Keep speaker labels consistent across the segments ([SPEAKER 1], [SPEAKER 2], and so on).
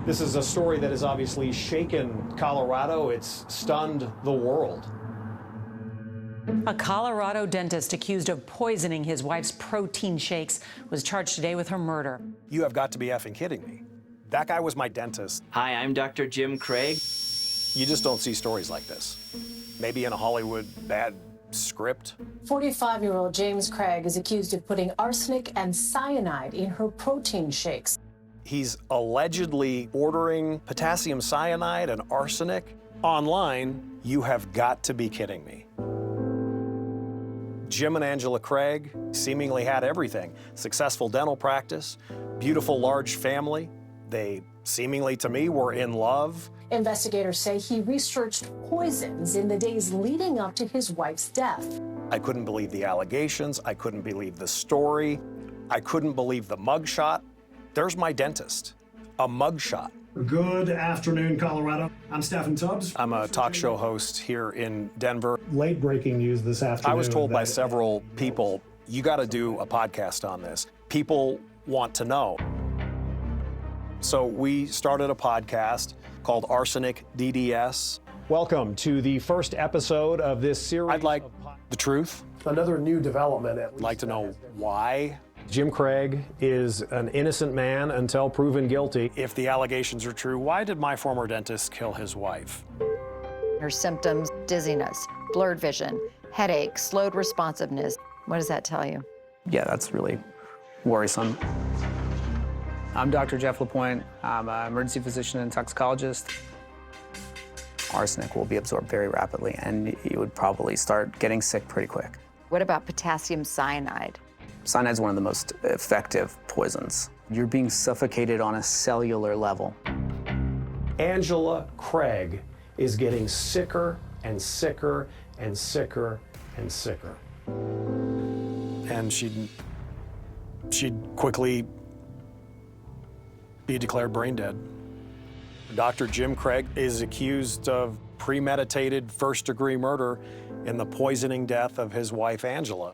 [SPEAKER 1] This is a story that has obviously shaken Colorado. It's stunned the world.
[SPEAKER 2] A Colorado dentist accused of poisoning his wife's protein shakes was charged today with her murder.
[SPEAKER 1] You have got to be effing kidding me. That guy was my dentist.
[SPEAKER 3] Hi, I'm Dr. Jim Craig.
[SPEAKER 1] You just don't see stories like this. Maybe in a Hollywood bad script.
[SPEAKER 4] 45-year-old James Craig is accused of putting arsenic and cyanide in her protein shakes.
[SPEAKER 1] He's allegedly ordering potassium cyanide and arsenic online. You have got to be kidding me. Jim and Angela Craig seemingly had everything. Successful dental practice, beautiful large family. They seemingly, to me, were in love.
[SPEAKER 4] Investigators say he researched poisons in the days leading up to his wife's death.
[SPEAKER 1] I couldn't believe the allegations. I couldn't believe the story. I couldn't believe the mugshot. There's my dentist, a mugshot.
[SPEAKER 5] Good afternoon, Colorado. I'm Stephen Tubbs.
[SPEAKER 1] I'm a talk show host here in Denver.
[SPEAKER 5] Late breaking news this afternoon.
[SPEAKER 1] I was told by several people, you got to do a podcast on this. People want to know. So we started a podcast called Arsenic DDS. Welcome to the first episode of this series. I'd like the truth.
[SPEAKER 5] Another new development.
[SPEAKER 1] I'd like to know why. Jim Craig is an innocent man until proven guilty. If the allegations are true, why did my former dentist kill his wife?
[SPEAKER 6] Her symptoms: dizziness, blurred vision, headache, slowed responsiveness. What does that tell you?
[SPEAKER 7] Yeah, that's really worrisome. I'm Dr. Jeff LaPointe. I'm an emergency physician and toxicologist. Arsenic will be absorbed very rapidly, and you would probably start getting sick pretty quick.
[SPEAKER 6] What about potassium cyanide?
[SPEAKER 7] Cyanide is one of the most effective poisons. You're being suffocated on a cellular level.
[SPEAKER 1] Angela Craig is getting sicker and sicker and sicker and sicker. And she'd quickly be declared brain dead. Dr. Jim Craig is accused of premeditated first-degree murder in the poisoning death of his wife, Angela.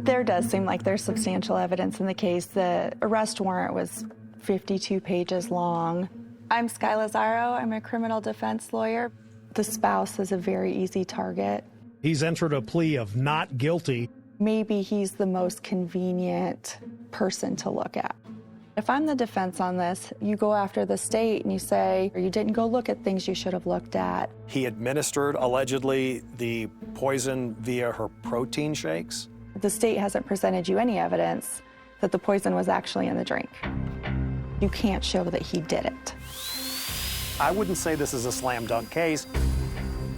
[SPEAKER 8] There does seem like there's substantial evidence in the case. The arrest warrant was 52 pages long. I'm Sky Lazaro. I'm a criminal defense lawyer. The spouse is a very easy target.
[SPEAKER 5] He's entered a plea of not guilty.
[SPEAKER 8] Maybe he's the most convenient person to look at. If I'm the defense on this, you go after the state and you say, you didn't go look at things you should have looked at.
[SPEAKER 1] He administered, allegedly, the poison via her protein shakes.
[SPEAKER 8] The state hasn't presented you any evidence that the poison was actually in the drink. You can't show that he did it.
[SPEAKER 1] I wouldn't say this is a slam dunk case.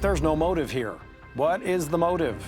[SPEAKER 1] There's no motive here. What is the motive?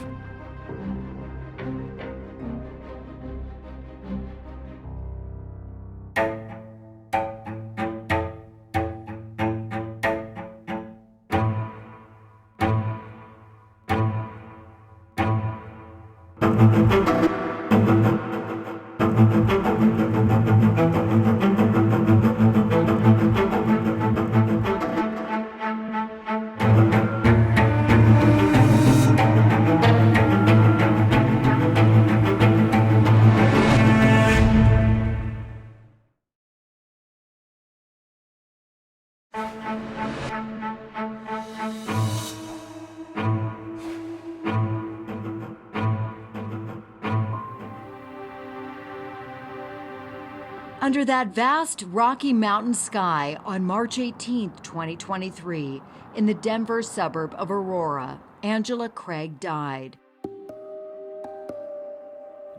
[SPEAKER 9] Under that vast Rocky Mountain sky on March 18, 2023, in the Denver suburb of Aurora, Angela Craig died.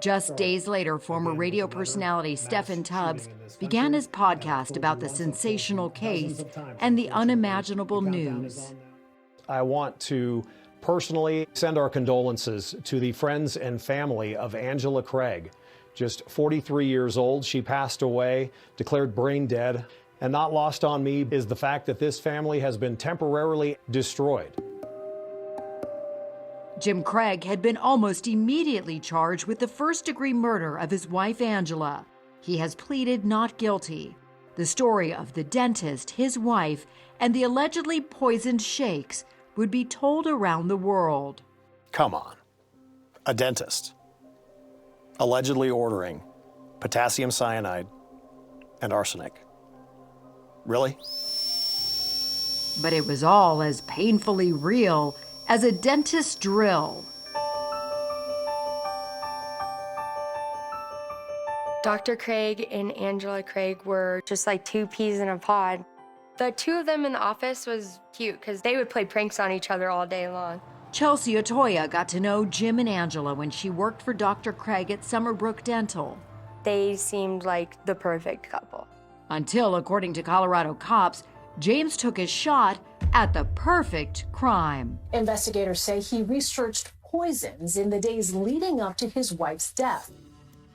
[SPEAKER 9] Just days later, former radio personality Stephen Tubbs began his podcast about the sensational case and the unimaginable news.
[SPEAKER 1] I want to personally send our condolences to the friends and family of Angela Craig. Just 43 years old, she passed away, declared brain dead. And not lost on me is the fact that this family has been temporarily destroyed.
[SPEAKER 9] Jim Craig had been almost immediately charged with the first-degree murder of his wife, Angela. He has pleaded not guilty. The story of the dentist, his wife, and the allegedly poisoned shakes would be told around the world.
[SPEAKER 1] Come on. A dentist allegedly ordering potassium cyanide and arsenic Really?
[SPEAKER 9] But it was all as painfully real as a dentist's drill.
[SPEAKER 10] Dr. Craig and Angela Craig were just like two peas in a pod. The two of them in the office was cute because they would play pranks on each other all day long.
[SPEAKER 9] Chelsea Otoya got to know Jim and Angela when she worked for Dr. Craig at Summerbrook Dental.
[SPEAKER 10] They seemed like the perfect couple.
[SPEAKER 9] Until, according to Colorado cops, James took his shot at the perfect crime.
[SPEAKER 4] Investigators say he researched poisons in the days leading up to his wife's death.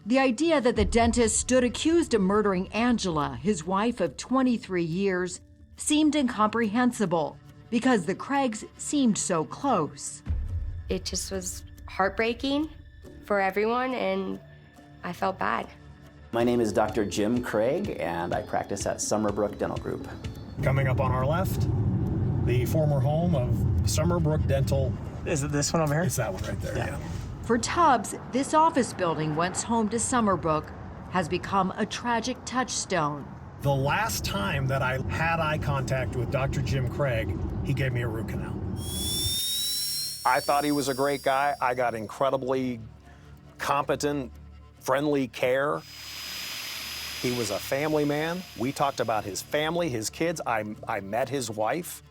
[SPEAKER 9] The idea that the dentist stood accused of murdering Angela, his wife of 23 years, seemed incomprehensible because the Craigs seemed so close.
[SPEAKER 10] It just was heartbreaking for everyone, and I felt bad.
[SPEAKER 11] My name is Dr. Jim Craig, and I practice at Summerbrook Dental Group.
[SPEAKER 1] Coming up on our left, the former home of Summerbrook Dental.
[SPEAKER 7] Is it this one over here?
[SPEAKER 1] It's that one right there, yeah.
[SPEAKER 9] For Tubbs, this office building, once home to Summerbrook, has become a tragic touchstone.
[SPEAKER 1] The last time that I had eye contact with Dr. Jim Craig, he gave me a root canal. I thought he was a great guy. I got incredibly competent, friendly care. He was a family man. We talked about his family, his kids. I met his wife.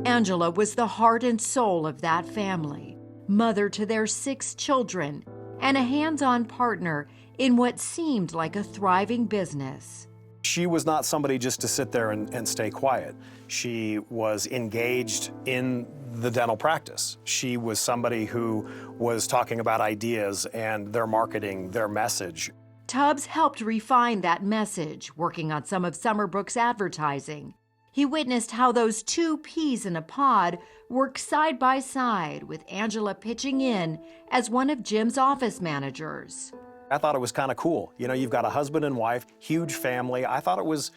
[SPEAKER 9] Angela was the heart and soul of that family, mother to their 6 children, and a hands-on partner in what seemed like a thriving business.
[SPEAKER 1] She was not somebody just to sit there and stay quiet. She was engaged in the dental practice. She was somebody who was talking about ideas and their marketing, their message.
[SPEAKER 9] Tubbs helped refine that message, working on some of Summerbrook's advertising. He witnessed how those two peas in a pod worked side by side, with Angela pitching in as one of Jim's office managers.
[SPEAKER 1] I thought it was kind of cool. You know, you've got a husband and wife, huge family. I thought it was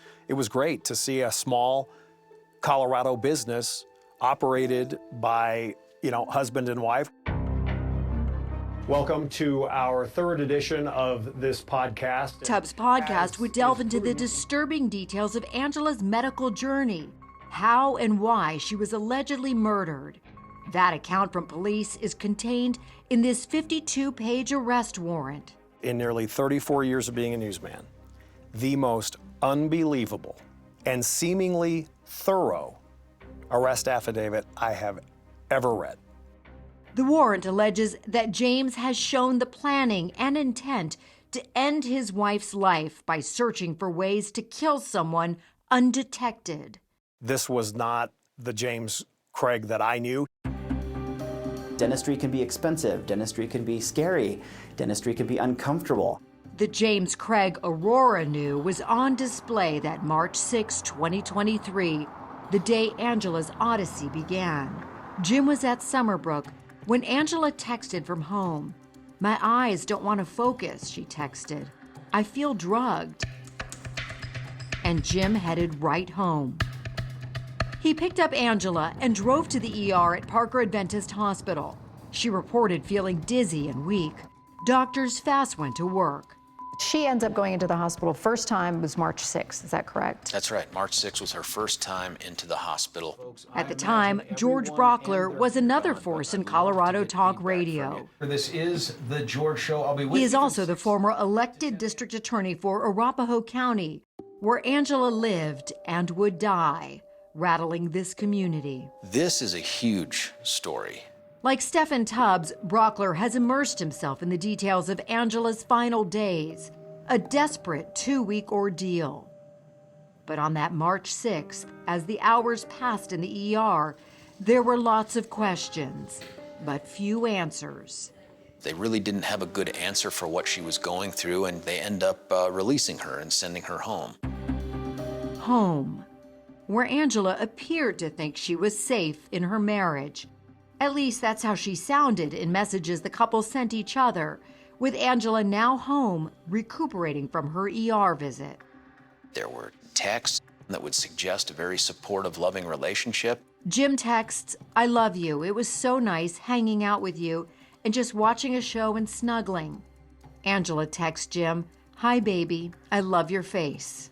[SPEAKER 1] great to see a small Colorado business operated by, husband and wife. Welcome to our 3rd edition of this podcast.
[SPEAKER 9] Tubbs' podcast would delve into the disturbing details of Angela's medical journey, how and why she was allegedly murdered. That account from police is contained in this 52-page arrest warrant.
[SPEAKER 1] In nearly 34 years of being a newsman, the most unbelievable and seemingly thorough arrest affidavit I have ever read.
[SPEAKER 9] The warrant alleges that James has shown the planning and intent to end his wife's life by searching for ways to kill someone undetected.
[SPEAKER 1] This was not the James Craig that I knew.
[SPEAKER 11] Dentistry can be expensive, dentistry can be scary, dentistry can be uncomfortable.
[SPEAKER 9] The James Craig Aurora knew was on display that March 6, 2023, the day Angela's odyssey began. Jim was at Summerbrook when Angela texted from home. "My eyes don't want to focus," she texted. "I feel drugged." And Jim headed right home. He picked up Angela and drove to the ER at Parker Adventist Hospital. She reported feeling dizzy and weak. Doctors fast went to work.
[SPEAKER 6] She ends up going into the hospital. First time was March 6th, is that correct?
[SPEAKER 12] That's right. March 6th was her first time into the hospital.
[SPEAKER 9] At the time, George Brockler was another force in Colorado talk radio.
[SPEAKER 13] This is the George Show. I'll be with
[SPEAKER 9] He is
[SPEAKER 13] you.
[SPEAKER 9] also the former elected district attorney for Arapahoe County, where Angela lived and would die, rattling this community.
[SPEAKER 12] This is a huge story.
[SPEAKER 9] Like Stephen Tubbs, Brockler has immersed himself in the details of Angela's final days, a desperate 2-week ordeal. But on that March 6th, as the hours passed in the ER, there were lots of questions, but few answers.
[SPEAKER 12] They really didn't have a good answer for what she was going through, and they end up releasing her and sending her home.
[SPEAKER 9] Home, where Angela appeared to think she was safe in her marriage. At least that's how she sounded in messages the couple sent each other, with Angela now home, recuperating from her ER visit.
[SPEAKER 12] There were texts that would suggest a very supportive, loving relationship.
[SPEAKER 9] Jim texts, "I love you. It was so nice hanging out with you and just watching a show and snuggling." Angela texts Jim, "Hi, baby. I love your face."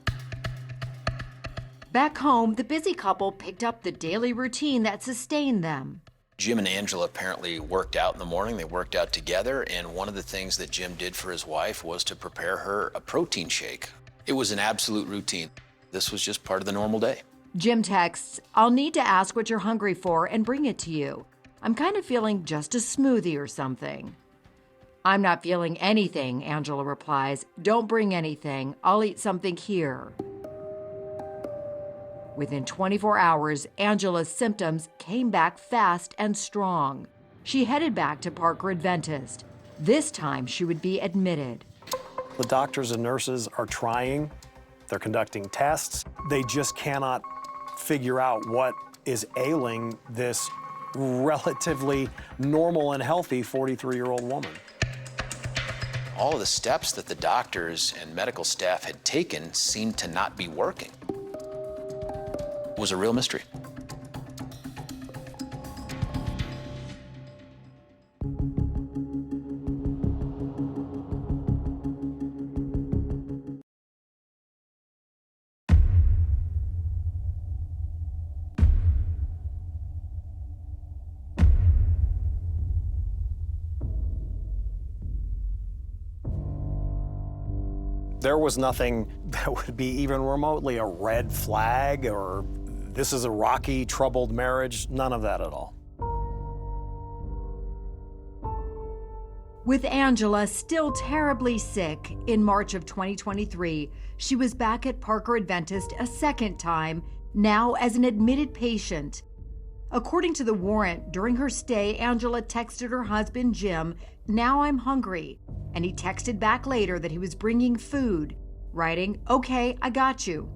[SPEAKER 9] Back home, the busy couple picked up the daily routine that sustained them.
[SPEAKER 12] Jim and Angela apparently worked out in the morning. They worked out together, and one of the things that Jim did for his wife was to prepare her a protein shake. It was an absolute routine. This was just part of the normal day.
[SPEAKER 9] Jim texts, "I'll need to ask what you're hungry for and bring it to you. I'm kind of feeling just a smoothie or something." "I'm not feeling anything," Angela replies. "Don't bring anything. I'll eat something here." Within 24 hours, Angela's symptoms came back fast and strong. She headed back to Parker Adventist. This time, she would be admitted.
[SPEAKER 1] The doctors and nurses are trying. They're conducting tests. They just cannot figure out what is ailing this relatively normal and healthy 43-year-old woman.
[SPEAKER 12] All of the steps that the doctors and medical staff had taken seemed to not be working. It was a real mystery.
[SPEAKER 1] There was nothing that would be even remotely a red flag or this is a rocky, troubled marriage, none of that at all.
[SPEAKER 9] With Angela still terribly sick, in March of 2023, she was back at Parker Adventist a second time, now as an admitted patient. According to the warrant, during her stay, Angela texted her husband, Jim, "Now I'm hungry," and he texted back later that he was bringing food, writing, "Okay, I got you."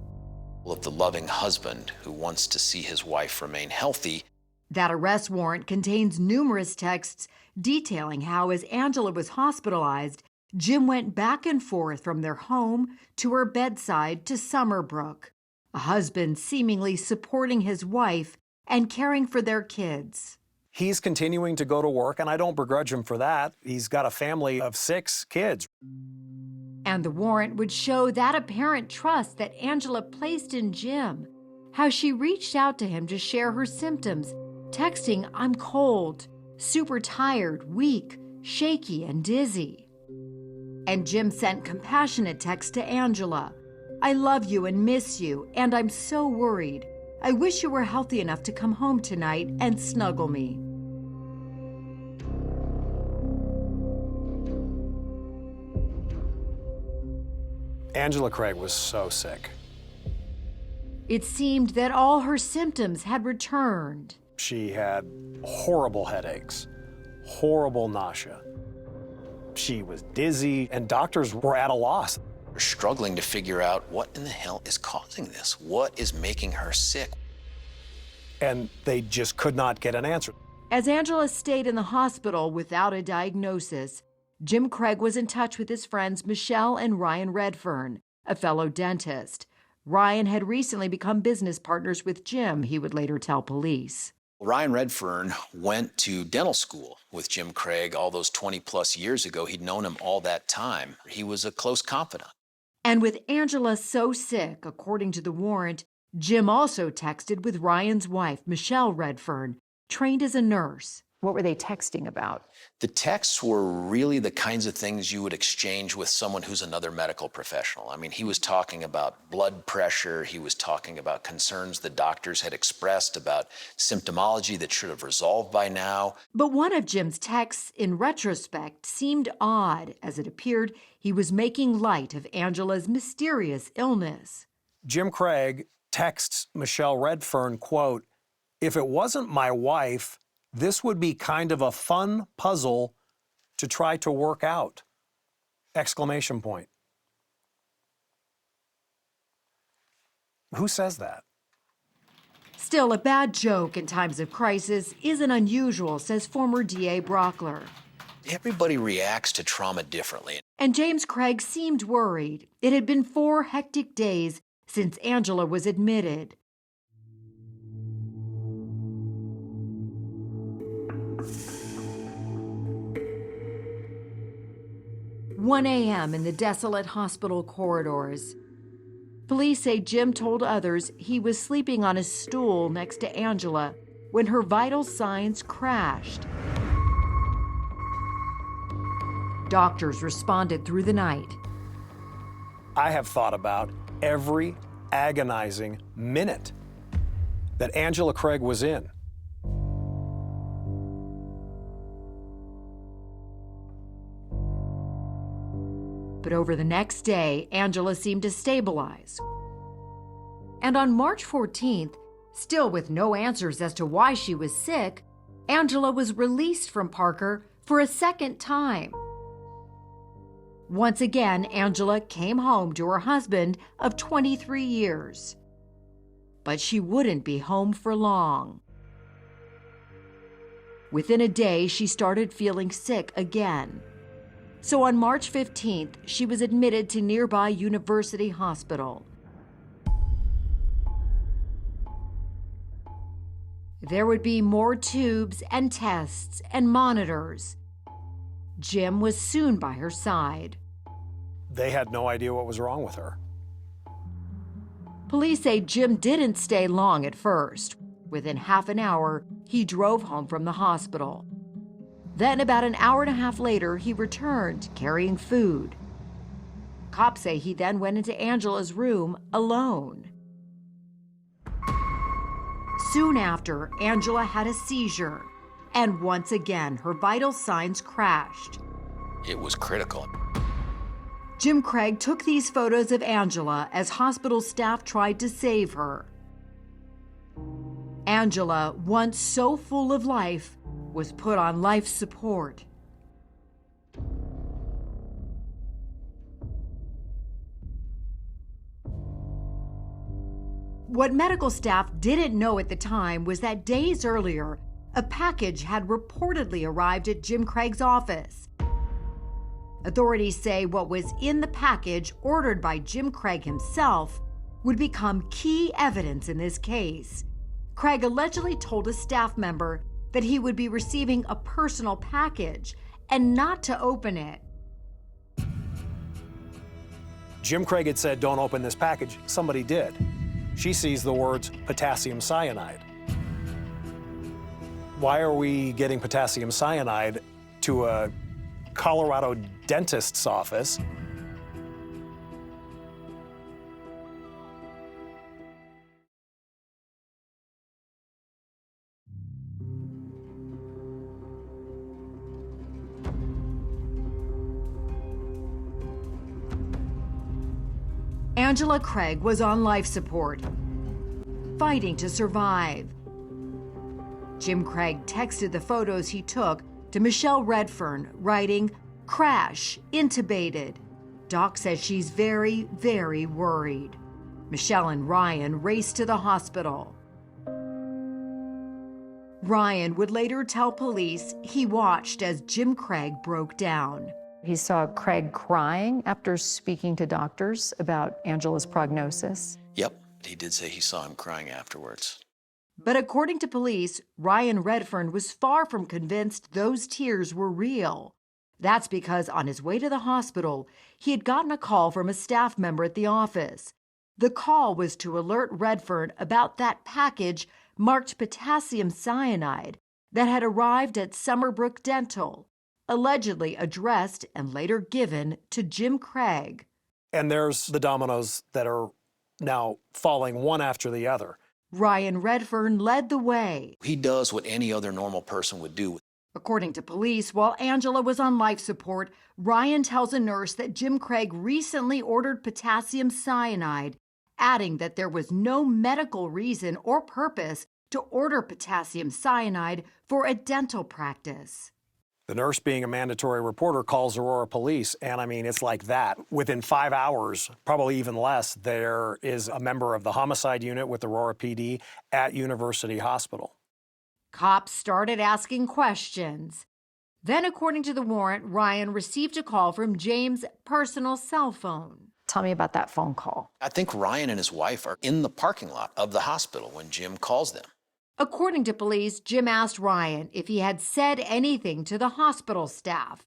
[SPEAKER 12] Of the loving husband who wants to see his wife remain healthy.
[SPEAKER 9] That arrest warrant contains numerous texts detailing how, as Angela was hospitalized, Jim went back and forth from their home to her bedside to Summerbrook, a husband seemingly supporting his wife and caring for their kids.
[SPEAKER 1] He's continuing to go to work, and I don't begrudge him for that. He's got a family of 6 kids.
[SPEAKER 9] And the warrant would show that apparent trust that Angela placed in Jim, how she reached out to him to share her symptoms, texting, "I'm cold, super tired, weak, shaky, and dizzy." And Jim sent compassionate texts to Angela, "I love you and miss you, and I'm so worried. I wish you were healthy enough to come home tonight and snuggle me."
[SPEAKER 1] Angela Craig was so sick.
[SPEAKER 9] It seemed that all her symptoms had returned.
[SPEAKER 1] She had horrible headaches, horrible nausea. She was dizzy, and doctors were at a loss.
[SPEAKER 12] We're struggling to figure out what in the hell is causing this? What is making her sick?
[SPEAKER 1] And they just could not get an answer.
[SPEAKER 9] As Angela stayed in the hospital without a diagnosis, Jim Craig was in touch with his friends Michelle and Ryan Redfern, a fellow dentist. Ryan had recently become business partners with Jim, he would later tell police.
[SPEAKER 12] Ryan Redfern went to dental school with Jim Craig all those 20-plus years ago. He'd known him all that time. He was a close confidant.
[SPEAKER 9] And with Angela so sick, according to the warrant, Jim also texted with Ryan's wife, Michelle Redfern, trained as a nurse.
[SPEAKER 14] What were they texting about?
[SPEAKER 12] The texts were really the kinds of things you would exchange with someone who's another medical professional. I mean, he was talking about blood pressure. He was talking about concerns the doctors had expressed about symptomology that should have resolved by now.
[SPEAKER 9] But one of Jim's texts, in retrospect, seemed odd, as it appeared he was making light of Angela's mysterious illness.
[SPEAKER 1] Jim Craig texts Michelle Redfern, quote, "If it wasn't my wife, this would be kind of a fun puzzle to try to work out." Exclamation point. Who says that?
[SPEAKER 9] Still, a bad joke in times of crisis isn't unusual, says former DA Brockler.
[SPEAKER 12] Everybody reacts to trauma differently.
[SPEAKER 9] And James Craig seemed worried. It had been 4 hectic days since Angela was admitted. 1 a.m. in the desolate hospital corridors. Police say Jim told others he was sleeping on a stool next to Angela when her vital signs crashed. Doctors responded through the night.
[SPEAKER 1] I have thought about every agonizing minute that Angela Craig was in.
[SPEAKER 9] But over the next day, Angela seemed to stabilize. And on March 14th, still with no answers as to why she was sick, Angela was released from Parker for a second time. Once again, Angela came home to her husband of 23 years. But she wouldn't be home for long. Within a day, she started feeling sick again. So on March 15th, she was admitted to nearby University Hospital. There would be more tubes and tests and monitors. Jim was soon by her side.
[SPEAKER 1] They had no idea what was wrong with her.
[SPEAKER 9] Police say Jim didn't stay long at first. Within half an hour, he drove home from the hospital. Then about an hour and a half later, he returned carrying food. Cops say he then went into Angela's room alone. Soon after, Angela had a seizure, and once again, her vital signs crashed.
[SPEAKER 12] It was critical.
[SPEAKER 9] Jim Craig took these photos of Angela as hospital staff tried to save her. Angela, once so full of life, was put on life support. What medical staff didn't know at the time was that days earlier, a package had reportedly arrived at Jim Craig's office. Authorities say what was in the package, ordered by Jim Craig himself, would become key evidence in this case. Craig allegedly told a staff member that he would be receiving a personal package and not to open it.
[SPEAKER 1] Jim Craig had said, "Don't open this package." Somebody did. She sees the words potassium cyanide. Why are we getting potassium cyanide to a Colorado dentist's office?
[SPEAKER 9] Angela Craig was on life support, fighting to survive. Jim Craig texted the photos he took to Michelle Redfern, writing, "Crash, intubated." Doc says she's very, very worried. Michelle and Ryan raced to the hospital. Ryan would later tell police he watched as Jim Craig broke down.
[SPEAKER 6] He saw Craig crying after speaking to doctors about Angela's prognosis.
[SPEAKER 12] Yep, he did say he saw him crying afterwards.
[SPEAKER 9] But according to police, Ryan Redfern was far from convinced those tears were real. That's because on his way to the hospital, he had gotten a call from a staff member at the office. The call was to alert Redfern about that package marked potassium cyanide that had arrived at Summerbrook Dental, allegedly addressed and later given to Jim Craig.
[SPEAKER 1] And there's the dominoes that are now falling one after the other.
[SPEAKER 9] Ryan Redfern led the way.
[SPEAKER 12] He does what any other normal person would do.
[SPEAKER 9] According to police, while Angela was on life support, Ryan tells a nurse that Jim Craig recently ordered potassium cyanide, adding that there was no medical reason or purpose to order potassium cyanide for a dental practice.
[SPEAKER 1] The nurse, being a mandatory reporter, calls Aurora police, and I mean, it's like that. Within 5 hours, probably even less, there is a member of the homicide unit with Aurora PD at University Hospital.
[SPEAKER 9] Cops started asking questions. Then, according to the warrant, Ryan received a call from James' personal cell phone.
[SPEAKER 6] Tell me about that phone call.
[SPEAKER 12] I think Ryan and his wife are in the parking lot of the hospital when Jim calls them.
[SPEAKER 9] According to police, Jim asked Ryan if he had said anything to the hospital staff.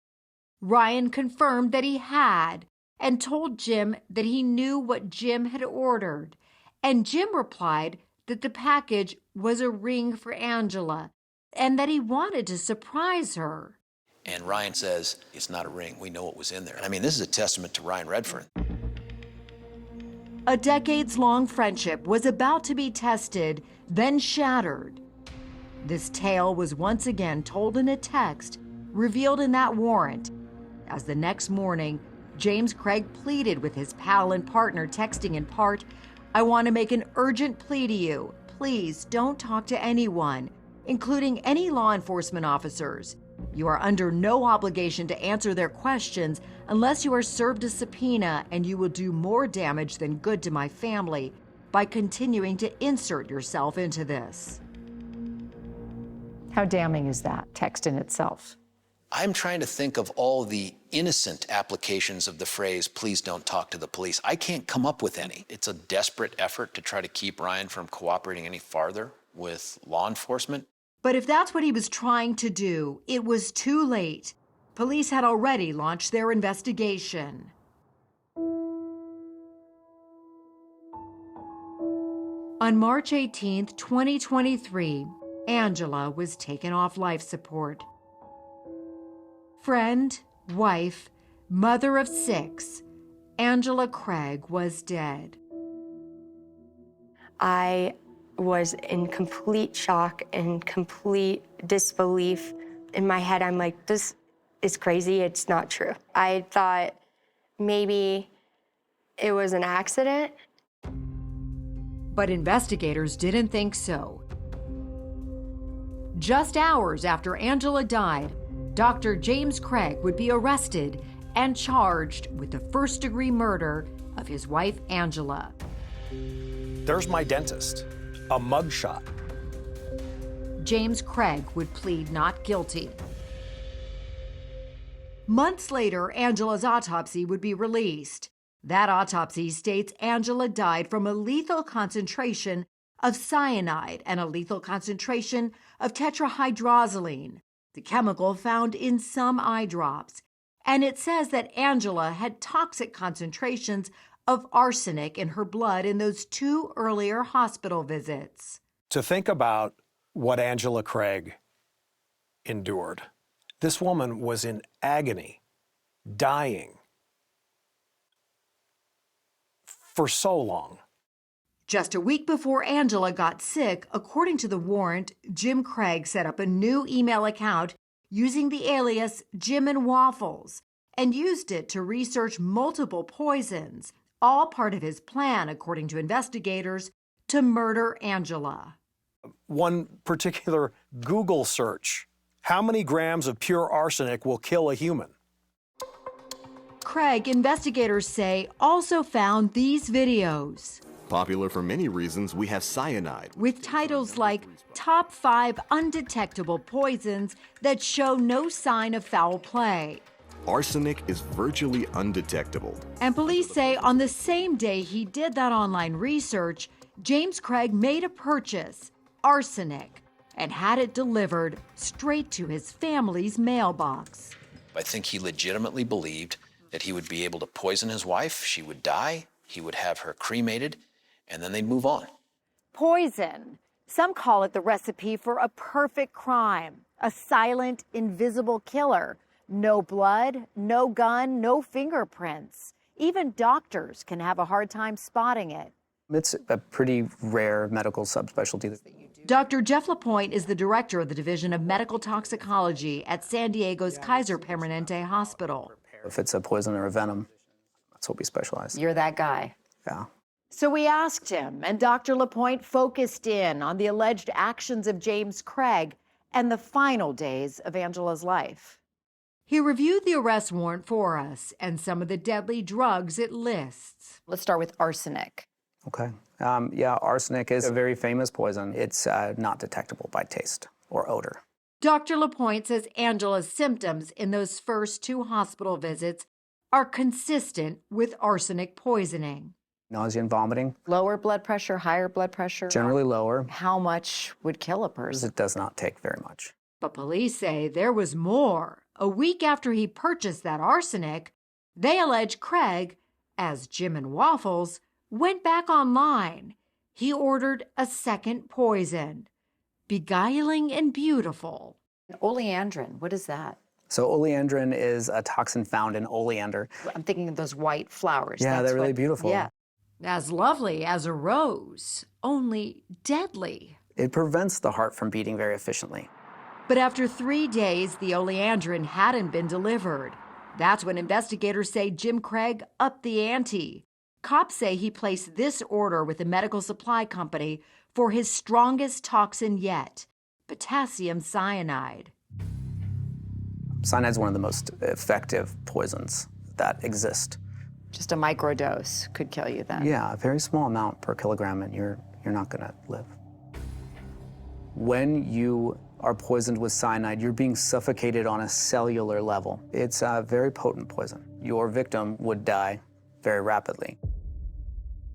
[SPEAKER 9] Ryan confirmed that he had, and told Jim that he knew what Jim had ordered. And Jim replied that the package was a ring for Angela and that he wanted to surprise her.
[SPEAKER 12] And Ryan says, it's not a ring. We know what was in there. I mean, this is a testament to Ryan Redfern.
[SPEAKER 9] A decades-long friendship was about to be tested, then shattered. This tale was once again told in a text revealed in that warrant, as the next morning, James Craig pleaded with his pal and partner, texting in part, "I want to make an urgent plea to you. Please don't talk to anyone, including any law enforcement officers. You are under no obligation to answer their questions unless you are served a subpoena, and you will do more damage than good to my family by continuing to insert yourself into this."
[SPEAKER 6] How damning is that text in itself?
[SPEAKER 12] I'm trying to think of all the innocent applications of the phrase, please don't talk to the police. I can't come up with any. It's a desperate effort to try to keep Ryan from cooperating any farther with law enforcement.
[SPEAKER 9] But if that's what he was trying to do, it was too late. Police had already launched their investigation. On March 18th, 2023, Angela was taken off life support. Friend, wife, mother of 6, Angela Craig was dead.
[SPEAKER 10] I was in complete shock and complete disbelief. In my head, I'm like, this is crazy. It's not true. I thought maybe it was an accident.
[SPEAKER 9] But investigators didn't think so. Just hours after Angela died, Dr. James Craig would be arrested and charged with the first-degree murder of his wife, Angela.
[SPEAKER 1] There's my dentist, a mugshot.
[SPEAKER 9] James Craig would plead not guilty. Months later, Angela's autopsy would be released. That autopsy states Angela died from a lethal concentration of cyanide and a lethal concentration of tetrahydrozoline, the chemical found in some eye drops. And it says that Angela had toxic concentrations of arsenic in her blood in those 2 earlier hospital visits.
[SPEAKER 1] To think about what Angela Craig endured. This woman was in agony, dying for so long.
[SPEAKER 9] Just a week before Angela got sick, according to the warrant, Jim Craig set up a new email account using the alias Jim and Waffles and used it to research multiple poisons, all part of his plan, according to investigators, to murder Angela.
[SPEAKER 1] One particular Google search, how many grams of pure arsenic will kill a human?
[SPEAKER 9] Craig, investigators say, also found these videos.
[SPEAKER 14] Popular for many reasons, we have cyanide,
[SPEAKER 9] with titles like Top 5 Undetectable Poisons That Show No Sign of Foul Play.
[SPEAKER 14] Arsenic is virtually undetectable.
[SPEAKER 9] And police say on the same day he did that online research, James Craig made a purchase, arsenic, and had it delivered straight to his family's mailbox.
[SPEAKER 12] I think he legitimately believed that he would be able to poison his wife, she would die, he would have her cremated, and then they'd move on.
[SPEAKER 6] Poison. Some call it the recipe for a perfect crime, a silent, invisible killer. No blood, no gun, no fingerprints. Even doctors can have a hard time spotting it.
[SPEAKER 7] It's a pretty rare medical subspecialty.
[SPEAKER 9] Dr. Jeff Lapointe is the director of the Division of Medical Toxicology at San Diego's Kaiser Permanente Hospital.
[SPEAKER 7] If it's a poison or a venom, that's what we specialize.
[SPEAKER 6] You're that guy.
[SPEAKER 7] Yeah.
[SPEAKER 6] So we asked him, and Dr. Lapointe focused in on the alleged actions of James Craig and the final days of Angela's life.
[SPEAKER 9] He reviewed the arrest warrant for us and some of the deadly drugs it lists.
[SPEAKER 6] Let's start with arsenic.
[SPEAKER 7] Okay. Yeah, arsenic is a very famous poison. It's not detectable by taste or odor.
[SPEAKER 9] Dr. Lapointe says Angela's symptoms in those first 2 hospital visits are consistent with arsenic poisoning.
[SPEAKER 7] Nausea and vomiting.
[SPEAKER 6] Lower blood pressure, higher blood pressure?
[SPEAKER 7] Generally lower.
[SPEAKER 6] How much would kill a person?
[SPEAKER 7] It does not take very much.
[SPEAKER 9] But police say there was more. A week after he purchased that arsenic, They allege Craig, as Jim and Waffles, went back online. He ordered a second poison, beguiling and beautiful.
[SPEAKER 15] Oleandrin, what is that?
[SPEAKER 7] So oleandrin is a toxin found in oleander.
[SPEAKER 15] I'm thinking of those white flowers.
[SPEAKER 7] Yeah,
[SPEAKER 15] That's
[SPEAKER 7] they're really beautiful.
[SPEAKER 15] Yeah.
[SPEAKER 9] As lovely as a rose, only deadly.
[SPEAKER 7] It prevents the heart from beating very efficiently.
[SPEAKER 9] But after 3 days, the oleandrin hadn't been delivered. That's when investigators say Jim Craig upped the ante. Cops say he placed this order with a medical supply company for his strongest toxin yet, potassium cyanide.
[SPEAKER 7] Cyanide is one of the most effective poisons that exist.
[SPEAKER 15] Just a microdose could kill you then.
[SPEAKER 7] Yeah, a very small amount per kilogram and you're not gonna live. When you are poisoned with cyanide, you're being suffocated on a cellular level. It's a very potent poison. Your victim would die very rapidly.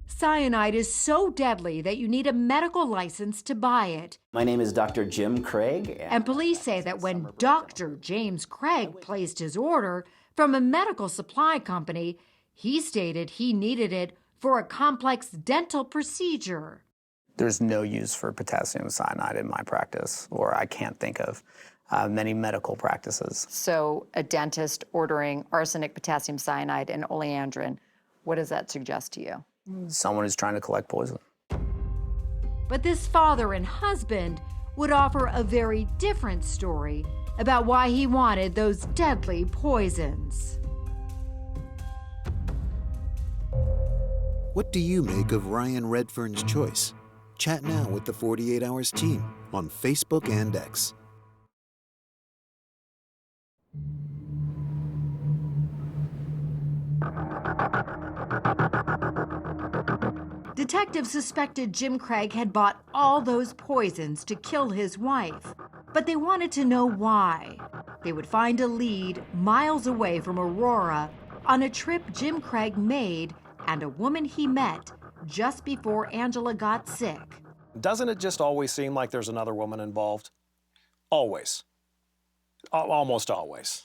[SPEAKER 9] Cyanide is so deadly that you need a medical license to buy it.
[SPEAKER 11] My name is Dr. Jim Craig.
[SPEAKER 9] And police say that when Dr. James Craig placed his order from a medical supply company, he stated he needed it for a complex dental procedure.
[SPEAKER 7] There's no use for potassium cyanide in my practice, or I can't think of many medical practices.
[SPEAKER 15] So a dentist ordering arsenic, potassium cyanide, and oleandrin, what does that suggest to you?
[SPEAKER 7] Someone who's trying to collect poison.
[SPEAKER 9] But this father and husband would offer a very different story about why he wanted those deadly poisons.
[SPEAKER 16] What do you make of Ryan Redfern's choice? Chat now with the 48 Hours team on Facebook and X.
[SPEAKER 9] Detectives suspected Jim Craig had bought all those poisons to kill his wife, but they wanted to know why. They would find a lead miles away from Aurora on a trip Jim Craig made and a woman he met just before Angela got sick.
[SPEAKER 1] Doesn't it just always seem like there's another woman involved? Always. Almost always.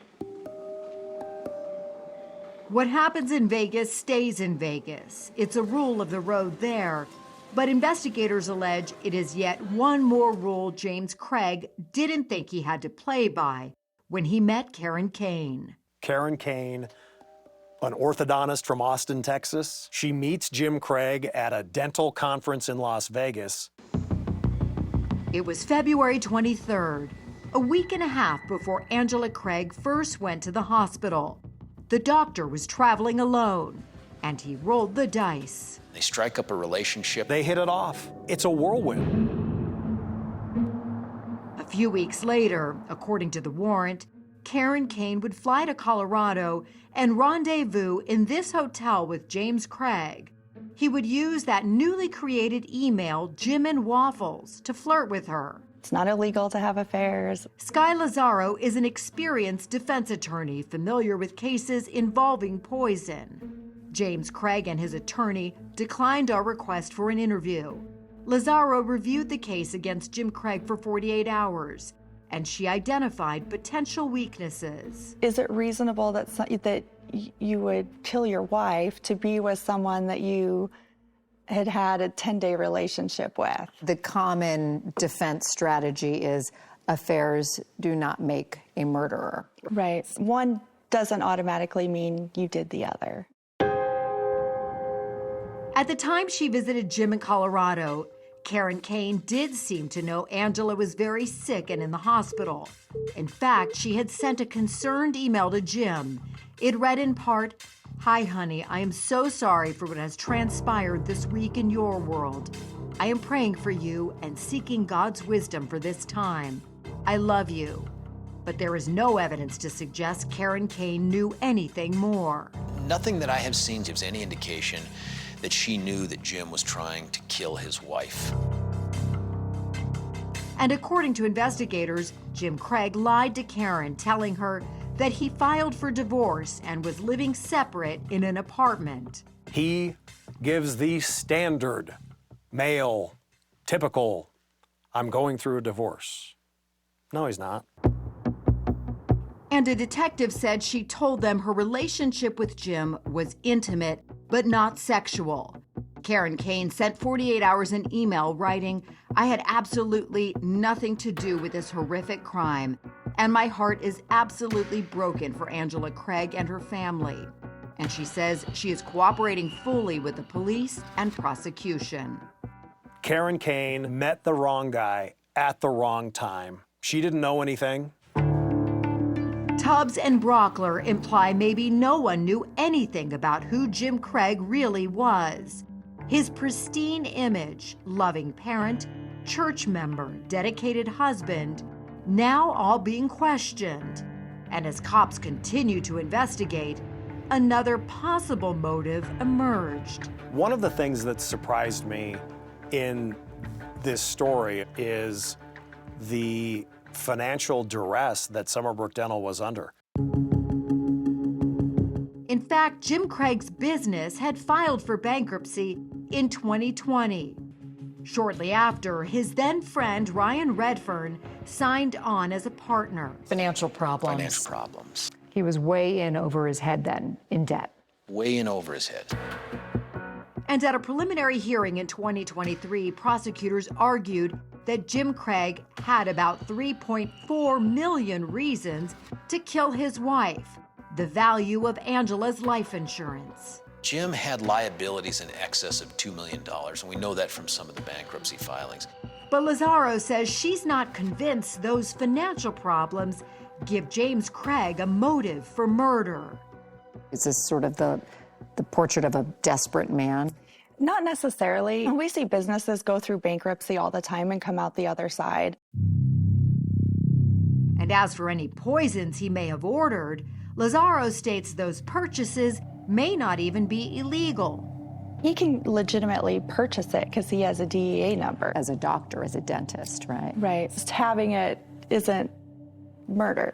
[SPEAKER 9] What happens in Vegas stays in Vegas. It's a rule of the road there. But investigators allege it is yet one more rule James Craig didn't think he had to play by when he met Karen Kane.
[SPEAKER 1] Karen Kane, an orthodontist from Austin, Texas. She meets Jim Craig at a dental conference in Las Vegas.
[SPEAKER 9] It was February 23rd, a week and a half before Angela Craig first went to the hospital. The doctor was traveling alone, and he rolled the dice.
[SPEAKER 12] They strike up a relationship.
[SPEAKER 1] They hit it off. It's a whirlwind.
[SPEAKER 9] A few weeks later, according to the warrant, Karen Kane would fly to Colorado and rendezvous in this hotel with James Craig. He would use that newly created email, Jim and Waffles, to flirt with her.
[SPEAKER 8] It's not illegal to have affairs.
[SPEAKER 9] Sky Lazaro is an experienced defense attorney familiar with cases involving poison. James Craig and his attorney declined our request for an interview. Lazaro reviewed the case against Jim Craig for 48 hours, and she identified potential weaknesses.
[SPEAKER 8] Is it reasonable that you would kill your wife to be with someone that you had a 10-day relationship with?
[SPEAKER 15] The common defense strategy is affairs do not make a murderer.
[SPEAKER 8] Right. One doesn't automatically mean you did the other.
[SPEAKER 9] At the time she visited Jim in Colorado, Karen Kane did seem to know Angela was very sick and in the hospital. In fact, she had sent a concerned email to Jim. It read in part, "Hi, honey, I am so sorry for what has transpired this week in your world. I am praying for you and seeking God's wisdom for this time. I love you." But there is no evidence to suggest Karen Kane knew anything more.
[SPEAKER 12] Nothing that I have seen gives any indication that she knew that Jim was trying to kill his wife.
[SPEAKER 9] And according to investigators, Jim Craig lied to Karen, telling her that he filed for divorce and was living separate in an apartment.
[SPEAKER 1] He gives the standard, male, typical, I'm going through a divorce. No, he's not.
[SPEAKER 9] And a detective said she told them her relationship with Jim was intimate, but not sexual. Karen Kane sent 48 Hours an email writing, "I had absolutely nothing to do with this horrific crime, and my heart is absolutely broken for Angela Craig and her family." And she says she is cooperating fully with the police and prosecution.
[SPEAKER 1] Karen Kane met the wrong guy at the wrong time. She didn't know anything.
[SPEAKER 9] Tubbs and Brockler imply maybe no one knew anything about who Jim Craig really was. His pristine image, loving parent, church member, dedicated husband, now all being questioned. And as cops continue to investigate, another possible motive emerged.
[SPEAKER 1] One of the things that surprised me in this story is the financial duress that Summerbrook Dental was under.
[SPEAKER 9] In fact, Jim Craig's business had filed for bankruptcy in 2020. Shortly after, his then friend Ryan Redfern signed on as a partner.
[SPEAKER 15] Financial problems.
[SPEAKER 12] Financial problems.
[SPEAKER 15] He was way in over his head then, in debt.
[SPEAKER 12] Way in over his head.
[SPEAKER 9] And at a preliminary hearing in 2023, prosecutors argued that Jim Craig had about 3.4 million reasons to kill his wife, the value of Angela's life insurance.
[SPEAKER 12] Jim had liabilities in excess of $2 million, and we know that from some of the bankruptcy filings.
[SPEAKER 9] But Lazaro says she's not convinced those financial problems give James Craig a motive for murder.
[SPEAKER 15] Is this sort of the portrait of a desperate man?
[SPEAKER 8] Not necessarily. We see businesses go through bankruptcy all the time and come out the other side.
[SPEAKER 9] And as for any poisons he may have ordered, Lazaro states those purchases may not even be illegal.
[SPEAKER 8] He can legitimately purchase it because he has a DEA number.
[SPEAKER 15] As a doctor, as a dentist, right?
[SPEAKER 8] Right. Just having it isn't murder.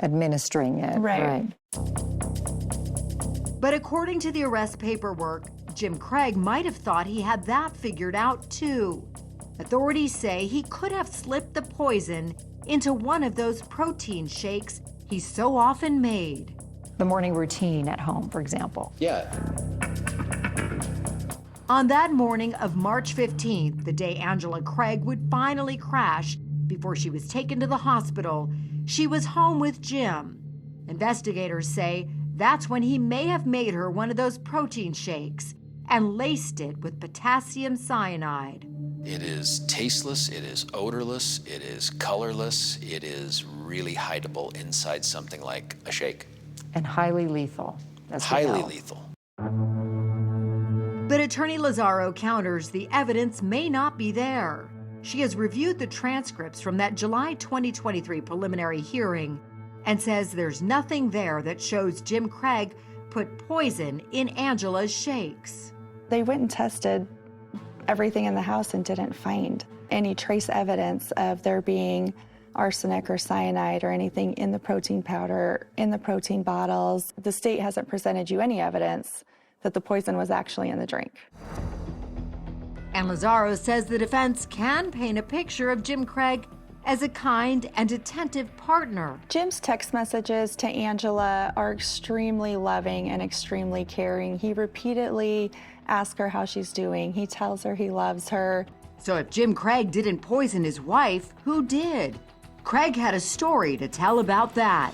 [SPEAKER 15] Administering it.
[SPEAKER 8] Right.
[SPEAKER 9] But according to the arrest paperwork, Jim Craig might have thought he had that figured out too. Authorities say he could have slipped the poison into one of those protein shakes he so often made.
[SPEAKER 15] The morning routine at home, for example.
[SPEAKER 12] Yeah.
[SPEAKER 9] On that morning of March 15th, the day Angela Craig would finally crash before she was taken to the hospital, she was home with Jim. Investigators say that's when he may have made her one of those protein shakes and laced it with potassium cyanide.
[SPEAKER 12] It is tasteless, it is odorless, it is colorless, it is really hideable inside something like a shake.
[SPEAKER 15] And highly lethal.
[SPEAKER 12] Highly lethal.
[SPEAKER 9] But Attorney Lazaro counters the evidence may not be there. She has reviewed the transcripts from that July 2023 preliminary hearing and says there's nothing there that shows Jim Craig put poison in Angela's shakes.
[SPEAKER 8] They went and tested everything in the house and didn't find any trace evidence of there being arsenic or cyanide or anything in the protein powder, in the protein bottles. The state hasn't presented you any evidence that the poison was actually in the drink.
[SPEAKER 9] And Lazaro says the defense can paint a picture of Jim Craig as a kind and attentive partner.
[SPEAKER 8] Jim's text messages to Angela are extremely loving and extremely caring. He repeatedly asks her how she's doing. He tells her he loves her.
[SPEAKER 9] So if Jim Craig didn't poison his wife, who did? Craig had a story to tell about that.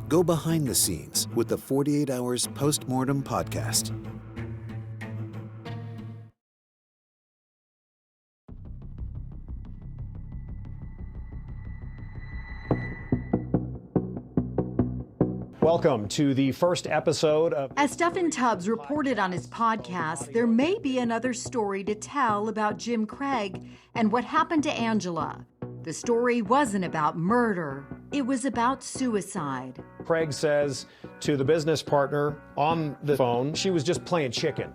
[SPEAKER 16] Go behind the scenes with the 48 Hours Postmortem podcast.
[SPEAKER 1] Welcome to the first episode of...
[SPEAKER 9] As Stephen Tubbs reported on his podcast, there may be another story to tell about Jim Craig and what happened to Angela. The story wasn't about murder. It was about suicide.
[SPEAKER 1] Craig says to the business partner on the phone, she was just playing chicken.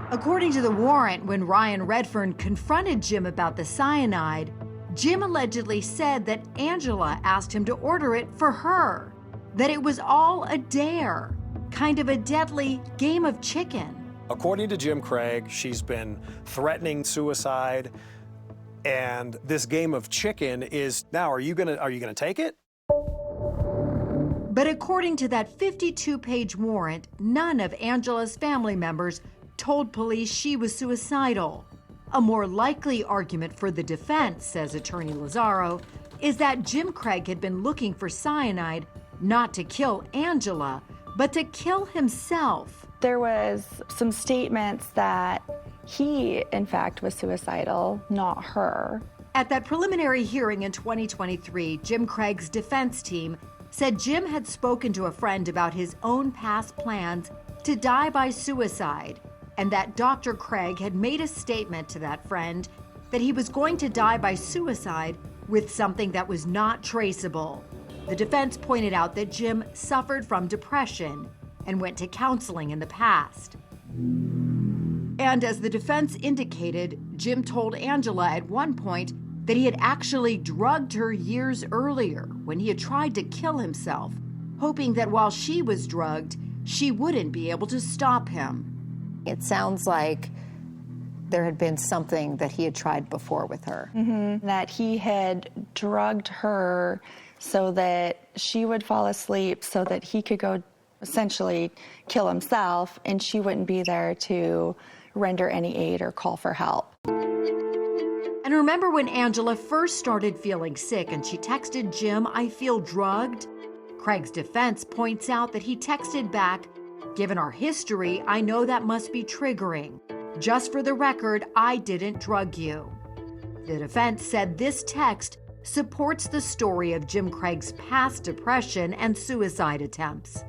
[SPEAKER 9] According to the warrant, when Ryan Redfern confronted Jim about the cyanide, Jim allegedly said that Angela asked him to order it for her, that it was all a dare, kind of a deadly game of chicken.
[SPEAKER 1] According to Jim Craig, she's been threatening suicide And this game of chicken is now, are you gonna take it?
[SPEAKER 9] But according to that 52-page warrant, none of Angela's family members told police she was suicidal. A more likely argument for the defense, says attorney Lazaro, is that Jim Craig had been looking for cyanide not to kill Angela, but to kill himself.
[SPEAKER 8] There was some statements that he, in fact, was suicidal, not her.
[SPEAKER 9] At that preliminary hearing in 2023, Jim Craig's defense team said Jim had spoken to a friend about his own past plans to die by suicide, and that Dr. Craig had made a statement to that friend that he was going to die by suicide with something that was not traceable. The defense pointed out that Jim suffered from depression and went to counseling in the past. And as the defense indicated, Jim told Angela at one point that he had actually drugged her years earlier when he had tried to kill himself, hoping that while she was drugged, she wouldn't be able to stop him.
[SPEAKER 15] It sounds like there had been something that he had tried before with her.
[SPEAKER 8] That he had drugged her so that she would fall asleep so that he could go essentially kill himself and she wouldn't be there to render any aid or call for help.
[SPEAKER 9] And remember when Angela first started feeling sick and she texted Jim, "I feel drugged"? Craig's defense points out that he texted back, "Given our history, I know that must be triggering. Just for the record, I didn't drug you." The defense said this text supports the story of Jim Craig's past depression and suicide attempts.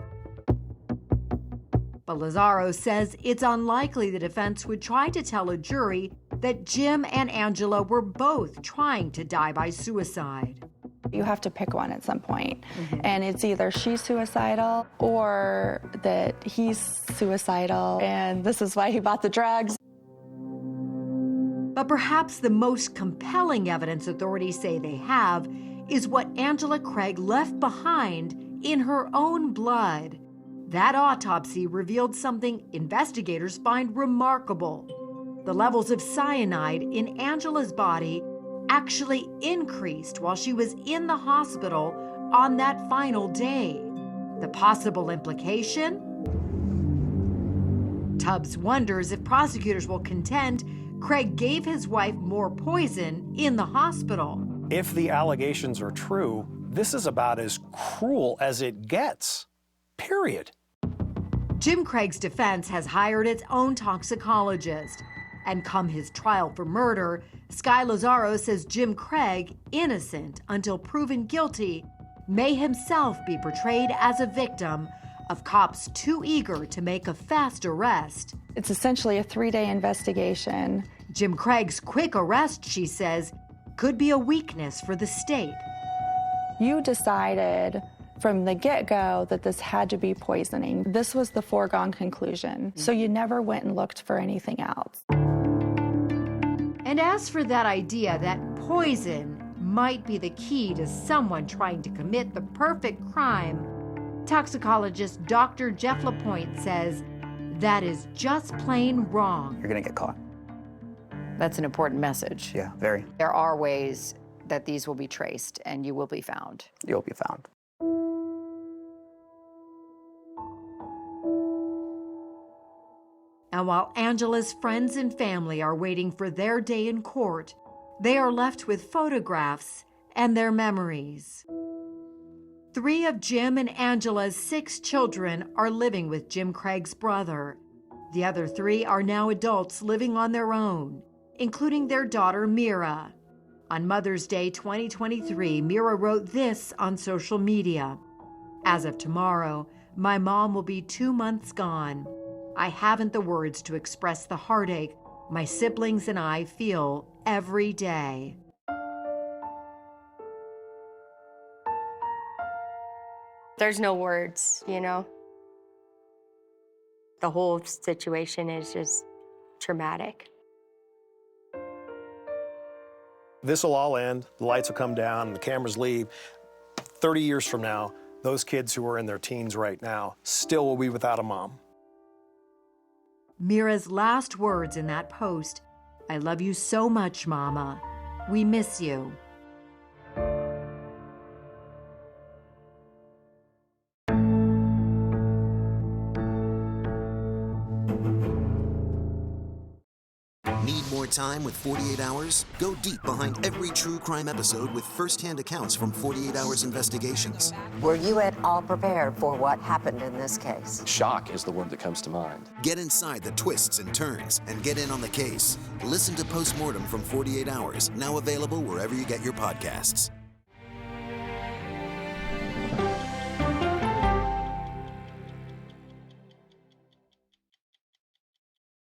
[SPEAKER 9] But Lazaro says it's unlikely the defense would try to tell a jury that Jim and Angela were both trying to die by suicide.
[SPEAKER 8] You have to pick one at some point. And it's either she's suicidal or that he's suicidal and this is why he bought the drugs.
[SPEAKER 9] But perhaps the most compelling evidence authorities say they have is what Angela Craig left behind in her own blood. That autopsy revealed something investigators find remarkable. The levels of cyanide in Angela's body actually increased while she was in the hospital on that final day. The possible implication? Tubbs wonders if prosecutors will contend Craig gave his wife more poison in the hospital.
[SPEAKER 1] If the allegations are true, this is about as cruel as it gets, period.
[SPEAKER 9] Jim Craig's defense has hired its own toxicologist. And come his trial for murder, Sky Lazaro says Jim Craig, innocent until proven guilty, may himself be portrayed as a victim of cops too eager to make a fast arrest.
[SPEAKER 8] It's essentially a 3-day investigation.
[SPEAKER 9] Jim Craig's quick arrest, she says, could be a weakness for the state.
[SPEAKER 8] You decided from the get-go that this had to be poisoning. This was the foregone conclusion. So you never went and looked for anything else.
[SPEAKER 9] And as for that idea that poison might be the key to someone trying to commit the perfect crime, toxicologist Dr. Jeff Lapointe says that is just plain wrong.
[SPEAKER 7] You're gonna get caught.
[SPEAKER 15] That's an important message.
[SPEAKER 7] Yeah, very.
[SPEAKER 15] There are ways that these will be traced and you will be found.
[SPEAKER 7] You'll be found.
[SPEAKER 9] And while Angela's friends and family are waiting for their day in court, they are left with photographs and their memories. 3 of Jim and Angela's 6 children are living with Jim Craig's brother. The other 3 are now adults living on their own, including their daughter Mira. On Mother's Day 2023, Mira wrote this on social media. "As of tomorrow, my mom will be 2 months gone. I haven't the words to express the heartache my siblings and I feel every day."
[SPEAKER 10] There's no words, you know? The whole situation is just traumatic.
[SPEAKER 1] This will all end, the lights will come down, the cameras leave. 30 years from now, those kids who are in their teens right now still will be without a mom.
[SPEAKER 9] Mira's last words in that post, "I love you so much, Mama," We miss you.
[SPEAKER 16] Need more time with 48 Hours? Go deep behind every true crime episode with first-hand accounts from 48 Hours Investigations.
[SPEAKER 17] Were you at all prepared for what happened in this case?
[SPEAKER 18] Shock is the word that comes to mind.
[SPEAKER 16] Get inside the twists and turns and get in on the case. Listen to Postmortem from 48 Hours, now available wherever you get your podcasts.